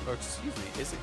Or excuse me, is it?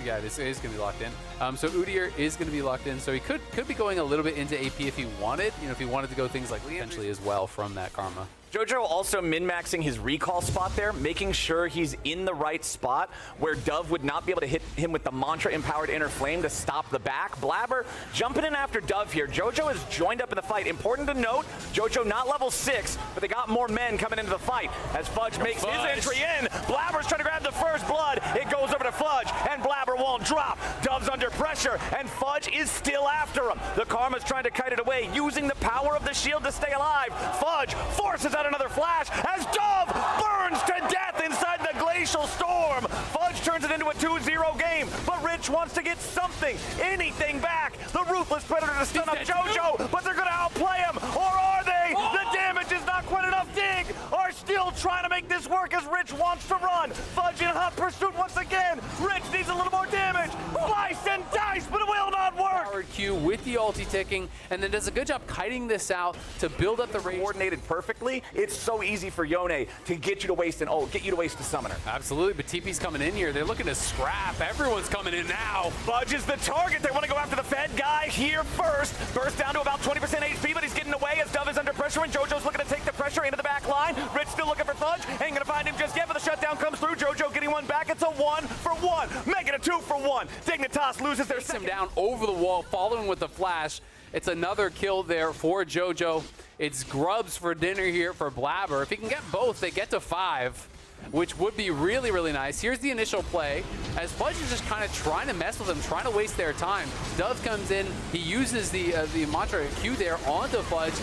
Yeah, it is going to be locked in. So Udyr is going to be locked in. So he could be going a little bit into AP if he wanted. You know, if he wanted to go things like potentially as well from that Karma. Jojo also min-maxing his recall spot there, making sure he's in the right spot where Dove would not be able to hit him with the Mantra-empowered Inner Flame to stop the back. Blabber jumping in after Dove here. Jojo has joined up in the fight. Important to note, Jojo not level 6, but they got more men coming into the fight. As Fudge makes his entry in, Blabber's trying to grab the first blood. It goes over to Fudge, and Blabber won't drop. Dove's under pressure, and Fudge is still after him. The Karma's trying to kite it away, using the power of the shield to stay alive. Fudge forces out another flash as Dove burns to death inside the Glacial Storm. Fudge turns it into a 2-0 game, but Rich wants to get something, anything back. The Ruthless Predator to stun up Jojo, but they're going to outplay him, or are they? The damage is not quite enough. Dig are still trying to make this work as Rich wants to run. Fudge in hot pursuit once again. Rich needs a little more damage. Slice and dice, but it will not work. Powered Q with the ulti ticking, and then does a good job kiting this out to build up the range. Coordinated perfectly. It's so easy for Yone to get you to waste an ult, get you to waste a summoner. Absolutely, but TP's coming in here. They're looking to scrap. Everyone's coming in now. Fudge is the target. They want to go after the Fed guy here first. Burst down to about 20% HP, but he's getting away as Dove is under pressure, and Jojo's looking to take the pressure into the back line. Rich still looking for Fudge. Ain't going to find him just yet, but the shutdown comes through. Jojo getting one back. It's a 1-for-1. Make it a 2-for-1. Dignitas loses their second. Him down over the wall, following with the flash. It's another kill there for Jojo. It's grubs for dinner here for Blabber. If he can get both, they get to 5, which would be really, really nice. Here's the initial play, as Fudge is just kind of trying to mess with them, trying to waste their time. Dove comes in, he uses the Mantra Q there onto Fudge.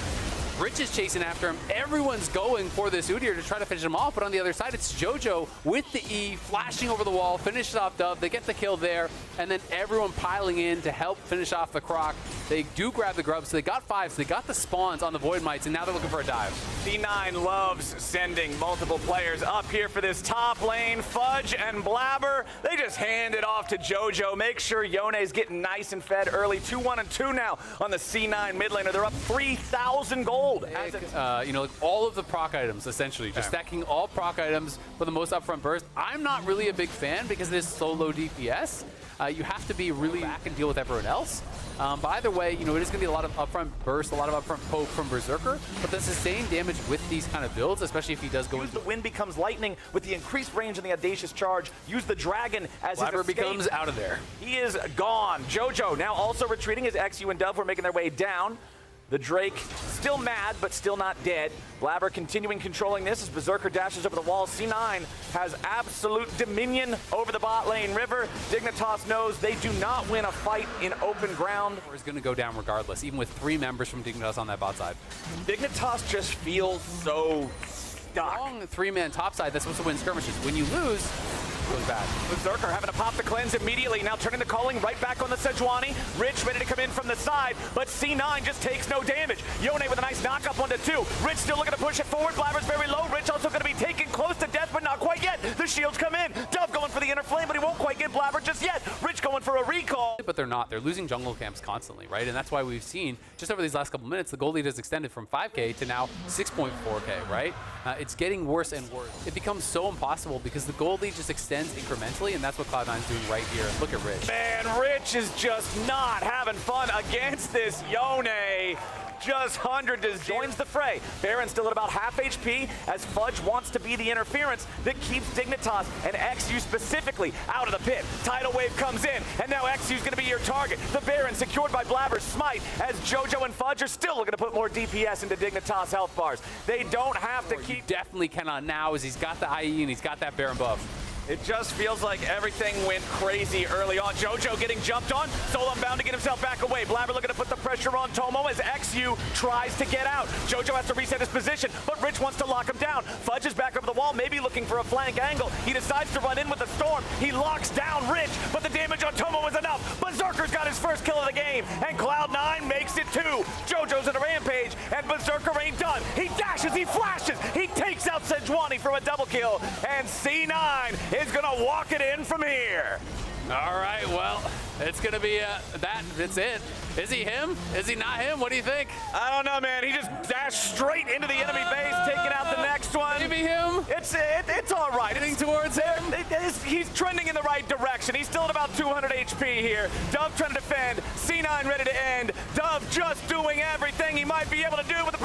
Rich is chasing after him. Everyone's going for this Udyr to try to finish him off, but on the other side, it's Jojo with the E, flashing over the wall, finishes off Dove. They get the kill there, and then everyone piling in to help finish off the Croc. They do grab the grubs, so they got 5, so they got the spawns on the Void Mites, and now they're looking for a dive. C9 loves sending multiple players up here for this top lane. Fudge and Blabber, they just hand it off to Jojo. Make sure Yone's getting nice and fed early. 2-1 and 2 now on the C9 mid laner. They're up 3,000 gold. You know, like all of the proc items, essentially. Just stacking all proc items for the most upfront burst. I'm not really a big fan because it is so low DPS. You have to be really back and deal with everyone else. But either way, you know, it is going to be a lot of upfront burst, a lot of upfront poke from Berserker, but the sustained damage with these kind of builds, especially if he does go into... The wind becomes lightning with the increased range and the audacious charge. Use the dragon as his escape. Becomes out of there. He is gone. Jojo now also retreating as XU and Dove were making their way down. The Drake still mad, but still not dead. Blabber continuing controlling this as Berserker dashes over the wall. C9 has absolute dominion over the bot lane river. Dignitas knows they do not win a fight in open ground. Or is going to go down regardless, even with 3 members from Dignitas on that bot side. Dignitas just feels so stuck. Long 3-man top side, that's supposed to win skirmishes. When you lose, it goes bad. Berserker having to pop the cleanse immediately. Now turning the calling right back on the Sejuani. Rich ready to come in from the side, but C9 just takes no damage. Yone with a nice knock up 1-2. Rich still looking to push it forward. Blabber's very low. Rich also going to be taken close to death, but not quite yet. The shields come in. Dove going for the inner flame, but he won't quite get Blabber just yet. Rich going for a recall. But they're not. They're losing jungle camps constantly, right? And that's why we've seen, just over these last couple minutes, the gold lead has extended from 5K to now 6.4K, right? It's getting worse and worse. It becomes so impossible because the gold lead just extends incrementally, and that's what Cloud9's doing right here. And look at Rich. Man, Rich is just not having fun against this Yone. Just 100 joins the fray. Baron still at about half HP as Fudge wants to be the interference that keeps Dignitas and XU specifically out of the pit. Tidal wave comes in, and now XU's going to be your target. The Baron secured by Blabber's smite as Jojo and Fudge are still looking to put more DPS into Dignitas health bars. They don't have to keep... You definitely cannot now as he's got the IE and he's got that Baron buff. It just feels like everything went crazy early on. Jojo getting jumped on. Solon bound to get himself back away. Blabber looking to put the pressure on Tomo as XU tries to get out. Jojo has to reset his position, but Rich wants to lock him down. Fudge is back over the wall, maybe looking for a flank angle. He decides to run in with the storm. He locks down Rich, but the damage on Tomo is enough. Berserker's got his first kill of the game, and Cloud9 makes it 2. Jojo's in a rampage, and Berserker ain't done. He dashes, he flashes, he takes out Sejuani for a double kill, and C9 is gonna walk it in from here. All right, well, it's going to be that's it. Is he him? Is he not him? What do you think? I don't know, man. He just dashed straight into the enemy base, taking out the next one. Maybe him? It's all right. Heading towards him? He's trending in the right direction. He's still at about 200 HP here. Dove trying to defend. C9 ready to end. Dove just doing everything he might be able to do with the